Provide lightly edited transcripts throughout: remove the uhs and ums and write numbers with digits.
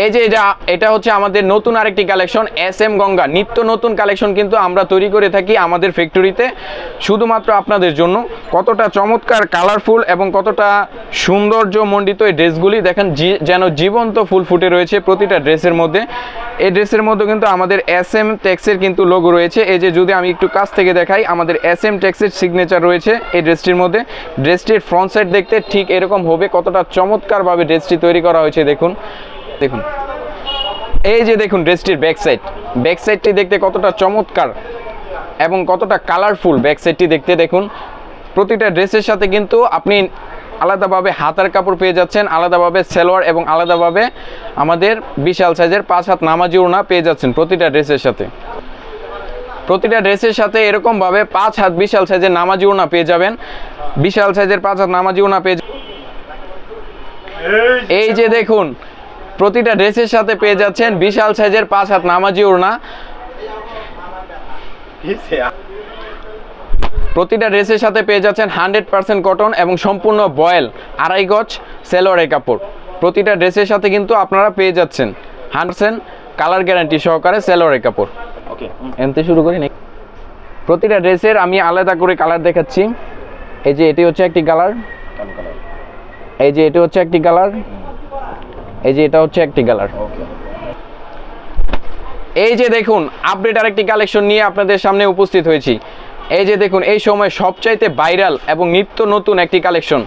এই যে এটা হচ্ছে আমাদের নতুন আরেকটি কালেকশন SM গঙ্গা। নিত্য নতুন কালেকশন কিন্তু আমরা তৈরি করে থাকি আমাদের ফ্যাক্টরিতে শুধুমাত্র আপনাদের জন্য। কতটা চমৎকার কালারফুল এবং কতটা সৌন্দর্যমণ্ডিত এই ড্রেসগুলি দেখেন, যেন জীবন্ত ফুল ফুটে রয়েছে প্রতিটা ড্রেসের মধ্যে। এই ড্রেসের মধ্যে কিন্তু আমাদের SM টেক্সের কিন্তু লোগো রয়েছে। এই যে যদি আমি একটু কাছ থেকে দেখাই, আমাদের SM টেক্সের সিগনেচার রয়েছে এই ড্রেসটির মধ্যে। ড্রেসটির ফ্রন্ট সাইড দেখতে ঠিক এরকম হবে। কতটা চমৎকারভাবে ড্রেসটি তৈরি করা হয়েছে দেখুন। দেখুন এই যে দেখুন ড্রেসটির ব্যাক সাইডটি দেখতে কতটা চমৎকার এবং কতটা কালারফুল ব্যাক সাইডটি দেখতে। দেখুন প্রতিটা ড্রেসের সাথে কিন্তু আপনি আলাদাভাবে হাতার কাপড় পেয়ে যাচ্ছেন, আলাদাভাবে সালোয়ার এবং আলাদাভাবে আমাদের বিশাল সাইজের 5 হাত নামাজি ওড়না পেয়ে যাচ্ছেন প্রতিটা ড্রেসের সাথে। প্রতিটা ড্রেসের সাথে এরকমভাবে 5 হাত বিশাল সাইজের নামাজি ওড়না পেয়ে যাবেন। বিশাল সাইজের 5 হাত নামাজি ওড়না পেয়ে এই যে দেখুন প্রতিটা ড্রেসের সাথে পেয়ে যাচ্ছেন বিশাল সাইজের 5 হাত নামাজি ওড়না। প্রতিটা ড্রেসের সাথে পেয়ে যাচ্ছেন 100% কটন এবং সম্পূর্ণ বয়েল 2.5 গজ সালোয়ারের কাপড়। প্রতিটা ড্রেসের সাথে কিন্তু আপনারা পেয়ে যাচ্ছেন 100% কালার গ্যারান্টি সহকারে সালোয়ারের কাপড়। ওকে, এমতে শুরু করি নাকি? প্রতিটা ড্রেসের আমি আলাদা করে কালার দেখাচ্ছি। এই যে এটি হচ্ছে একটি কালার, এই যে এটি হচ্ছে একটি কালার, এই যে এটা হচ্ছে একটি কালার। এই যে দেখুন আপডেট আরেকটি কালেকশন নিয়ে আপনাদের সামনে উপস্থিত হয়েছি। এই যে দেখুন এই সময় সবচাইতে ভাইরাল এবং নিত্য নতুন একটি কালেকশন।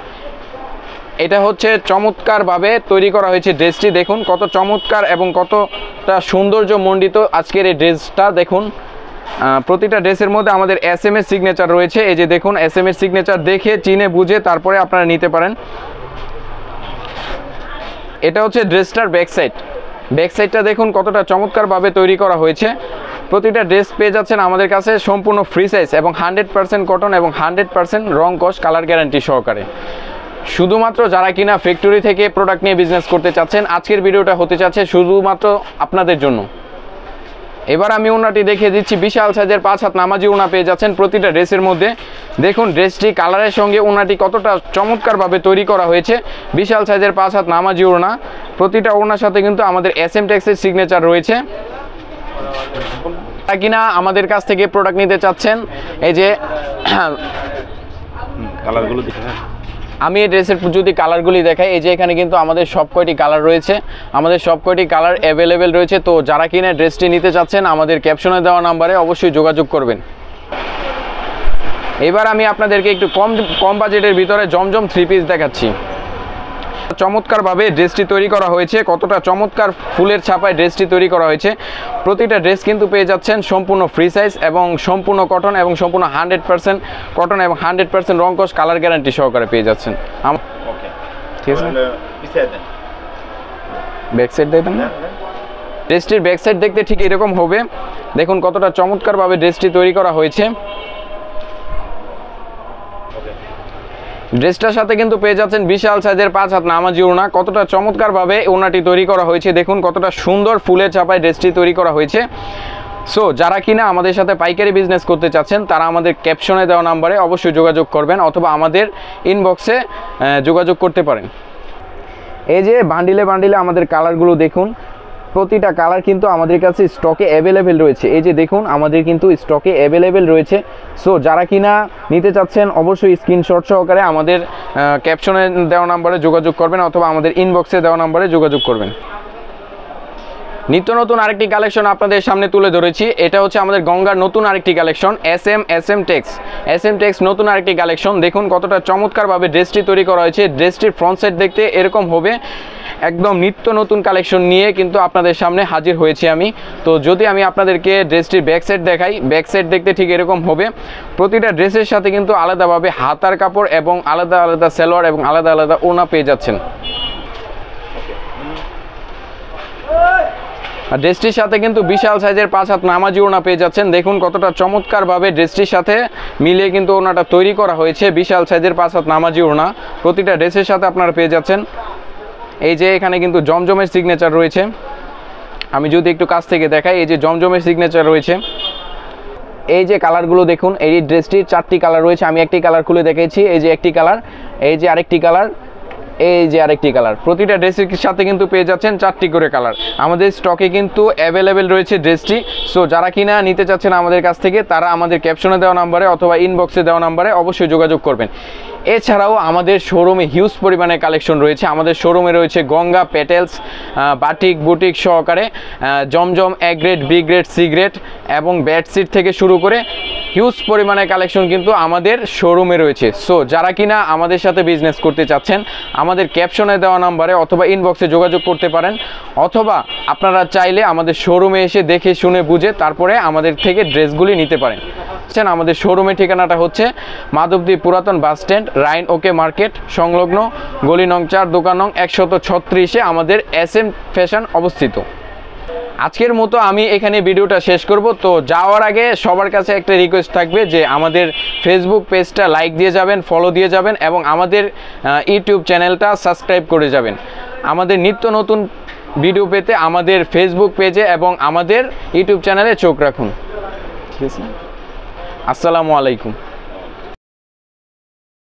এটা হচ্ছে চমৎকারভাবে তৈরি করা হয়েছে ড্রেসটি। দেখুন কত চমৎকার এবং কতটা সৌন্দর্যমণ্ডিত আজকের এই ড্রেসটা। দেখুন প্রতিটা ড্রেসের মধ্যে আমাদের SM এর সিগনেচার রয়েছে। এই যে দেখুন SM এর সিগনেচার দেখে চিনে বুঝে তারপরে আপনারা নিতে পারেন। এটা হচ্ছে ড্রেসটার ব্যাক সাইডটা দেখুন কতটা চমৎকারভাবে তৈরি করা হয়েছে। প্রতিটা ড্রেস পেয়ে যাচ্ছেন আমাদের কাছে সম্পূর্ণ ফ্রি সাইজ এবং 100% কটন এবং 100% রং কস কালার গ্যারান্টি সহকারে। শুধুমাত্র যারা কিনা ফ্যাক্টরি থেকে প্রোডাক্ট নিয়ে বিজনেস করতে চাচ্ছেন আজকের ভিডিওটা হতে যাচ্ছে শুধুমাত্র আপনাদের জন্য। এবার আমি ওড়নাটি দেখিয়ে দিচ্ছি। বিশাল সাইজের 5 হাত নামাজি ওড়না পেয়ে যাচ্ছেন প্রতিটা ড্রেসের মধ্যে। দেখুন ড্রেসটি কালারের সঙ্গে ওড়নাটি কতটা চমৎকারভাবে তৈরি করা হয়েছে। বিশাল সাইজের 5 হাত নামাজি ওড়না। প্রতিটা ওড়নার সাথে কিন্তু আমাদের SM টেক্সের সিগনেচার রয়েছে। কিনা আমাদের কাছ থেকে প্রোডাক্ট নিতে চাচ্ছেন, এই যে কালারগুলো দেখেন, আমি এই ড্রেসের যদি কালারগুলি দেখাই, এই যে এখানে কিন্তু আমাদের সব কয়টি কালার রয়েছে, আমাদের সব কয়টি কালার অ্যাভেলেবেল রয়েছে। তো যারা কিনা ড্রেসটি নিতে চাচ্ছেন আমাদের ক্যাপশনে দেওয়া নাম্বারে অবশ্যই যোগাযোগ করবেন। এবার আমি আপনাদেরকে একটু কম বাজেটের ভিতরে জমজম 3 পিস দেখাচ্ছি। চমৎকারভাবে ড্রেসটি তৈরি করা হয়েছে, কতটা চমৎকার ফুলের ছাপায় ড্রেসটি তৈরি করা হয়েছে। প্রতিটা ড্রেস কিন্তু পেয়ে যাচ্ছেন সম্পূর্ণ ফ্রি সাইজ এবং সম্পূর্ণ কটন এবং সম্পূর্ণ 100% কটন এবং 100% রং কস কালার গ্যারান্টি সহকারে পেয়ে যাচ্ছেন। ঠিক আছে, ব্যাক সাইড দেখবেন না? ড্রেসটির ব্যাক সাইড দেখতে ঠিক এরকম হবে। দেখুন কতটা চমৎকারভাবে ড্রেসটি তৈরি করা হয়েছে। ড্রেসটার সাথে কিন্তু পেয়ে যাচ্ছেন বিশাল সাইজের 5 হাত নামাজি ওড়না। কতটা চমৎকারভাবে ওড়নাটি তৈরি করা হয়েছে দেখুন, কতটা সুন্দর ফুলের ছাপায় ড্রেসটি তৈরি করা হয়েছে। সো যারা কিনা আমাদের সাথে পাইকারি বিজনেস করতে চাচ্ছেন তারা আমাদের ক্যাপশনে দেওয়া নাম্বারে অবশ্যই যোগাযোগ করবেন অথবা আমাদের ইনবক্সে যোগাযোগ করতে পারেন। এই যে বান্ডিলে বান্ডিলে আমাদের কালারগুলো দেখুন, প্রতিটা কালার কিন্তু আমাদের কাছে স্টকে অ্যাভেলেবেল রয়েছে। এই যে দেখুন আমাদের কিন্তু স্টকে অ্যাভেলেবেল রয়েছে। সো যারা কিনা নিতে চাচ্ছেন অবশ্যই স্ক্রিনশট সহকারে আমাদের ক্যাপশনে দেওয়া নাম্বারে যোগাযোগ করবেন অথবা আমাদের ইনবক্সে দেওয়া নাম্বারে যোগাযোগ করবেন। নিত্য নতুন আরেকটি কালেকশন আপনাদের সামনে তুলে ধরেছি। এটা হচ্ছে আমাদের গঙ্গার নতুন আরেকটি কালেকশন SM টেক্স নতুন আরেকটি কালেকশন। দেখুন কতটা চমৎকারভাবে ড্রেসটি তৈরি করা হয়েছে। ড্রেসটির ফ্রন্ট সাইড দেখতে এরকম হবে। একদম নিত্য নতুন কালেকশন নিয়ে কিন্তু আপনাদের সামনে হাজির হয়েছি আমি। তো যদি আমি আপনাদেরকে ড্রেসটির ব্যাক সাইড দেখাই, ব্যাক সাইড দেখতে ঠিক এরকম হবে। প্রতিটা ড্রেসের সাথে কিন্তু আলাদাভাবে হাতার কাপড় এবং আলাদা আলাদা সালোয়ার এবং আলাদা আলাদা ওড়না পেয়ে যাচ্ছেন। আর ড্রেসটির সাথে কিন্তু বিশাল সাইজের 5 হাত নামাজি ওড়না পেয়ে যাচ্ছেন। দেখুন কতটা চমৎকারভাবে ড্রেসটির সাথে মিলিয়ে কিন্তু ওড়নাটা তৈরি করা হয়েছে। বিশাল সাইজের 5 হাত নামাজি ওড়না প্রতিটা ড্রেসের সাথে আপনারা পেয়ে যাচ্ছেন। এই যে এখানে কিন্তু জমজমের সিগনেচার রয়েছে। আমি যদি একটু কাছ থেকে দেখাই, এই যে জমজমের সিগনেচার রয়েছে। এই যে কালারগুলো দেখুন, এই ড্রেসটির 4টি কালার রয়েছে। আমি একটি কালার খুলে দেখাইছি, এই যে একটি কালার, এই যে আরেকটি কালার, এই যে আরেকটি কালার, প্রতিটা ড্রেসের সাথে কিন্তু পেয়ে যাচ্ছেন 4টি করে কালার। আমাদের স্টকে কিন্তু অ্যাভেলেবেল রয়েছে ড্রেসটি। সো যারা কিনা নিতে চাচ্ছেন আমাদের কাছ থেকে তারা আমাদের ক্যাপশনে দেওয়া নাম্বারে অথবা ইনবক্সে দেওয়া নাম্বারে অবশ্যই যোগাযোগ করবেন। এছাড়াও আমাদের শোরুমে হিউজ পরিমাণে কালেকশন রয়েছে। আমাদের শোরুমে রয়েছে গঙ্গা, পেটেলস, বাটিক, বুটিক সহকারে জমজম, A grade, B grade, C grade এবং বেডশিট থেকে শুরু করে হিউজ পরিমাণে কালেকশন কিন্তু আমাদের শোরুমে রয়েছে। সো যারা কিনা আমাদের সাথে বিজনেস করতে চাচ্ছেন আমাদের ক্যাপশনে দেওয়া নাম্বারে অথবা ইনবক্সে যোগাযোগ করতে পারেন, অথবা আপনারা চাইলে আমাদের শোরুমে এসে দেখে শুনে বুঝে তারপরে আমাদের থেকে ড্রেসগুলি নিতে পারেন। আমাদের শোরুমের ঠিকানাটা হচ্ছে মাধবদী পুরাতন বাস স্ট্যান্ড, রাইন ওকে মার্কেট সংলগ্ন, গলি নং 4, দোকান নং 136-এ আমাদের SM ফ্যাশন অবস্থিত। আজকের মতো আমি এখানে ভিডিওটা শেষ করব। তো যাওয়ার আগে সবার কাছে একটা রিকোয়েস্ট থাকবে যে আমাদের ফেসবুক পেজটা লাইক দিয়ে যাবেন, ফলো দিয়ে যাবেন এবং আমাদের ইউটিউব চ্যানেলটা সাবস্ক্রাইব করে যাবেন। আমাদের নিত্য নতুন ভিডিও পেতে আমাদের ফেসবুক পেজে এবং আমাদের ইউটিউব চ্যানেলে চোখ রাখুন। ঠিক আছে, আসসালামু আলাইকুম।